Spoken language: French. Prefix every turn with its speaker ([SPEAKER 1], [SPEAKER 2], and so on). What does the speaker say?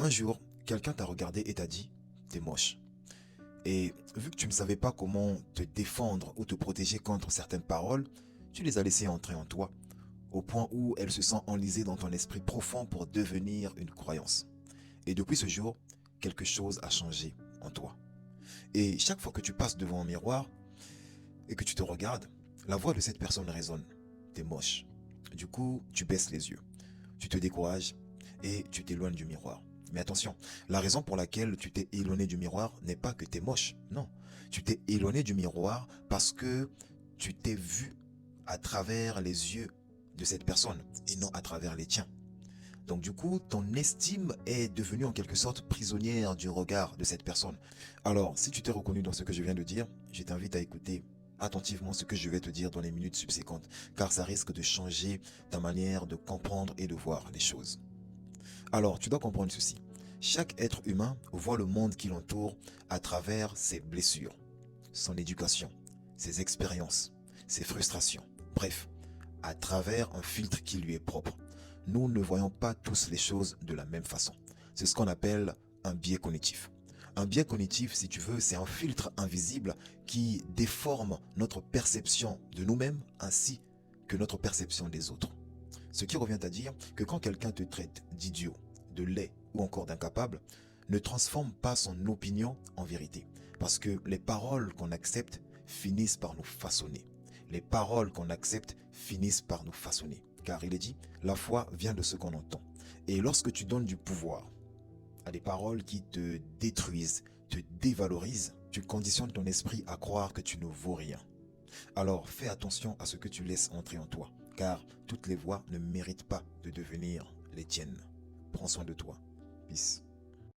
[SPEAKER 1] Un jour, quelqu'un t'a regardé et t'a dit, t'es moche. Et vu que tu ne savais pas comment te défendre ou te protéger contre certaines paroles, tu les as laissées entrer en toi, au point où elles se sont enlisées dans ton esprit profond pour devenir une croyance. Et depuis ce jour, quelque chose a changé en toi. Et chaque fois que tu passes devant un miroir et que tu te regardes, la voix de cette personne résonne. T'es moche. Du coup, tu baisses les yeux, tu te décourages et tu t'éloignes du miroir. Mais attention, la raison pour laquelle tu t'es éloigné du miroir n'est pas que tu es moche. Non, tu t'es éloigné du miroir parce que tu t'es vu à travers les yeux de cette personne et non à travers les tiens. Donc du coup, ton estime est devenue en quelque sorte prisonnière du regard de cette personne. Alors, si tu t'es reconnu dans ce que je viens de dire, je t'invite à écouter attentivement ce que je vais te dire dans les minutes subséquentes, car ça risque de changer ta manière de comprendre et de voir les choses. Alors, tu dois comprendre ceci. Chaque être humain voit le monde qui l'entoure à travers ses blessures, son éducation, ses expériences, ses frustrations. Bref, à travers un filtre qui lui est propre. Nous ne voyons pas tous les choses de la même façon. C'est ce qu'on appelle un biais cognitif. Un biais cognitif, si tu veux, c'est un filtre invisible qui déforme notre perception de nous-mêmes ainsi que notre perception des autres. Ce qui revient à dire que quand quelqu'un te traite d'idiot, de laid ou encore d'incapable, ne transforme pas son opinion en vérité. Parce que les paroles qu'on accepte finissent par nous façonner. Les paroles qu'on accepte finissent par nous façonner. Car il est dit, la foi vient de ce qu'on entend. Et lorsque tu donnes du pouvoir à des paroles qui te détruisent, te dévalorisent, tu conditionnes ton esprit à croire que tu ne vaux rien. Alors fais attention à ce que tu laisses entrer en toi, car toutes les voix ne méritent pas de devenir les tiennes. Prends soin de toi. Peace.